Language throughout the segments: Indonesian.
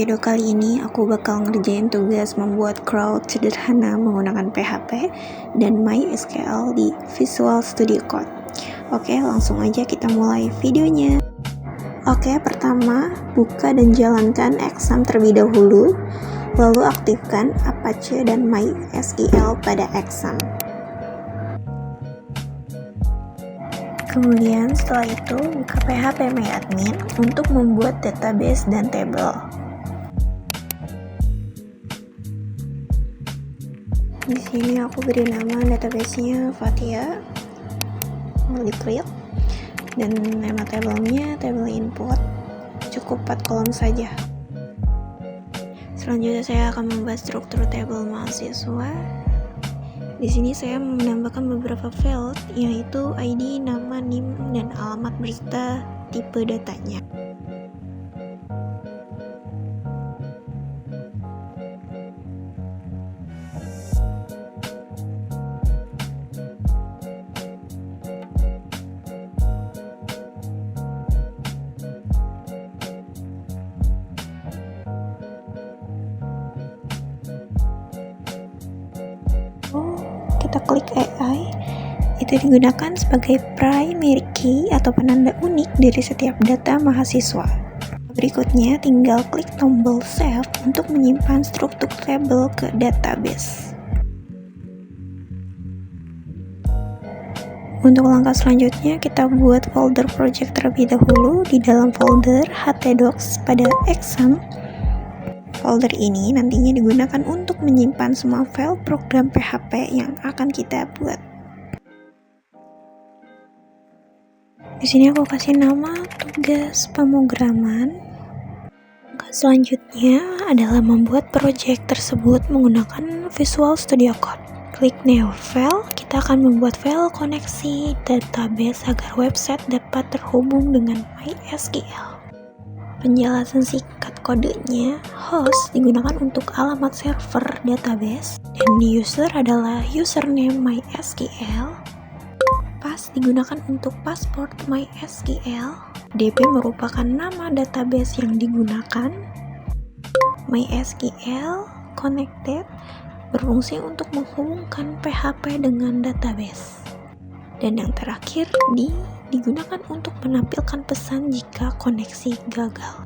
video kali ini aku bakal ngerjain tugas membuat crowd sederhana menggunakan PHP dan MySQL di Visual Studio Code. Oke, langsung aja kita mulai videonya. Oke, pertama buka dan jalankan exam terlebih dahulu, lalu aktifkan Apache dan MySQL pada exam. Kemudian setelah itu buka PHP MyAdmin untuk membuat database dan tabel. Di sini aku beri nama database-nya Fathia. Klik dan nama tabelnya tabel input. Cukup 4 kolom saja. Selanjutnya saya akan membuat struktur tabel mahasiswa. Di sini saya menambahkan beberapa field, yaitu ID, nama, NIM, dan alamat berserta tipe datanya. Kita klik AI, itu digunakan sebagai primary key atau penanda unik dari setiap data mahasiswa. Berikutnya tinggal klik tombol save untuk menyimpan struktur tabel ke database. Untuk langkah selanjutnya kita buat folder project terlebih dahulu. Di dalam folder htdocs pada exam. Folder ini nantinya digunakan untuk menyimpan semua file program PHP yang akan kita buat. Di sini aku kasih nama tugas pemrograman. Selanjutnya adalah membuat project tersebut menggunakan Visual Studio Code. Klik New File, kita akan membuat file koneksi database agar website dapat terhubung dengan MySQL. Penjelasan singkat kodenya, host digunakan untuk alamat server database, dan user adalah username MySQL. Pass digunakan untuk password MySQL. DB merupakan nama database yang digunakan. MySQL connected berfungsi untuk menghubungkan PHP dengan database. Dan yang terakhir, digunakan untuk menampilkan pesan jika koneksi gagal.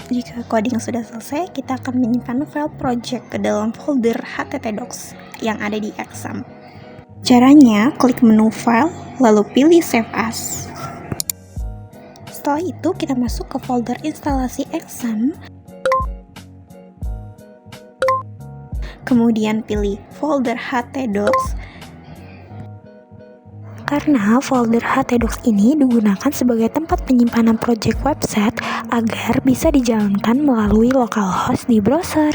Jika coding sudah selesai, kita akan menyimpan file project ke dalam folder htdocs yang ada di exam. Caranya, klik menu file, lalu pilih save as. Setelah itu, kita masuk ke folder instalasi exam. Kemudian pilih folder htdocs. Karena folder htdocs ini digunakan sebagai tempat penyimpanan project website agar bisa dijalankan melalui localhost di browser.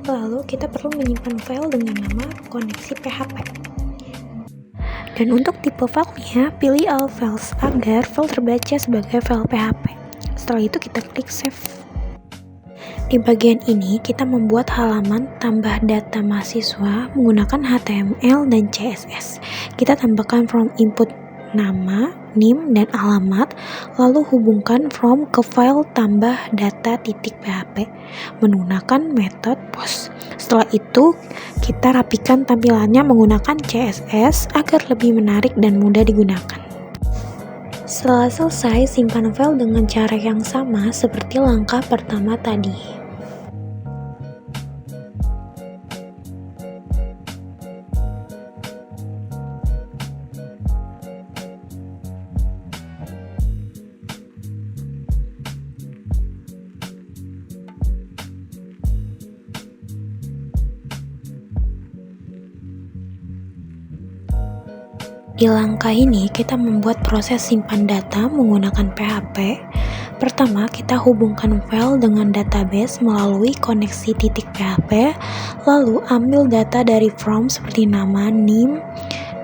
Lalu kita perlu menyimpan file dengan nama koneksi PHP. Dan untuk tipe filenya, pilih all files agar file terbaca sebagai file PHP. Setelah itu kita klik save. Di bagian ini kita membuat halaman tambah data mahasiswa menggunakan HTML dan CSS. Kita tambahkan from input nama, NIM, dan alamat, lalu hubungkan from ke file tambah data.php menggunakan metode post. Setelah itu kita rapikan tampilannya menggunakan CSS agar lebih menarik dan mudah digunakan. Setelah selesai, simpan file dengan cara yang sama seperti langkah pertama tadi. Di langkah ini kita membuat proses simpan data menggunakan PHP. Pertama, kita hubungkan file dengan database melalui koneksi .php, lalu ambil data dari from seperti nama, NIM,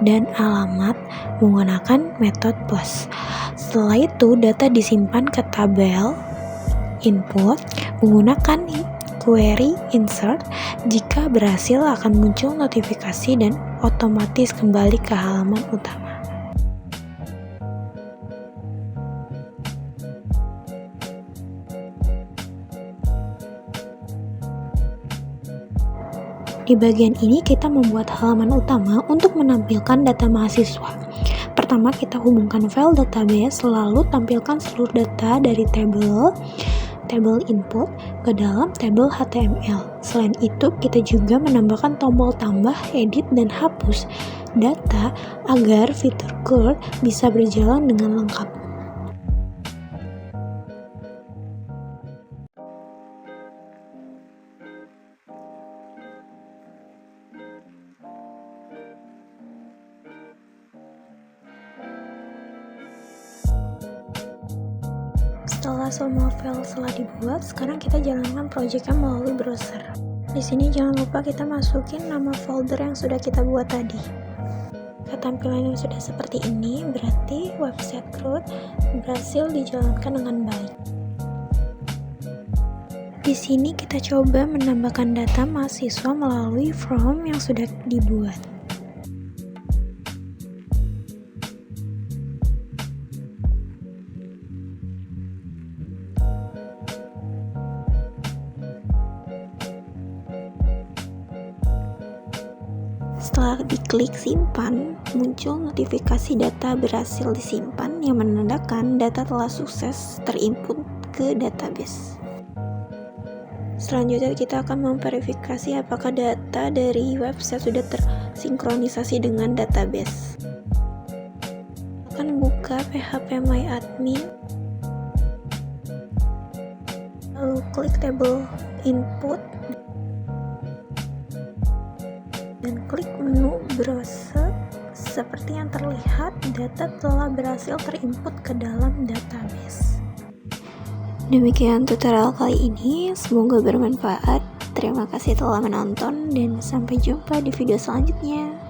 dan alamat menggunakan metode post. Setelah itu, data disimpan ke tabel input menggunakan query insert. Jika berhasil akan muncul notifikasi dan otomatis kembali ke halaman utama. Di bagian ini kita membuat halaman utama untuk menampilkan data mahasiswa. Pertama, kita hubungkan file database, lalu tampilkan seluruh data dari tabel input ke dalam tabel HTML. Selain itu, kita juga menambahkan tombol tambah, edit, dan hapus data agar fitur Clear bisa berjalan dengan lengkap. Setelah semua file telah dibuat, sekarang kita jalankan projectnya melalui browser. Di sini jangan lupa kita masukin nama folder yang sudah kita buat tadi. Tampilan yang sudah seperti ini berarti website root berhasil dijalankan dengan baik. Di sini kita coba menambahkan data mahasiswa melalui form yang sudah dibuat. Setelah diklik simpan, muncul notifikasi data berhasil disimpan yang menandakan data telah sukses terinput ke database. Selanjutnya kita akan memverifikasi apakah data dari website sudah tersinkronisasi dengan database. Akan buka phpMyAdmin, lalu klik tabel input dan klik menu browser. Seperti yang terlihat, data telah berhasil terinput ke dalam database. Demikian tutorial kali ini, semoga bermanfaat. Terima kasih telah menonton dan sampai jumpa di video selanjutnya.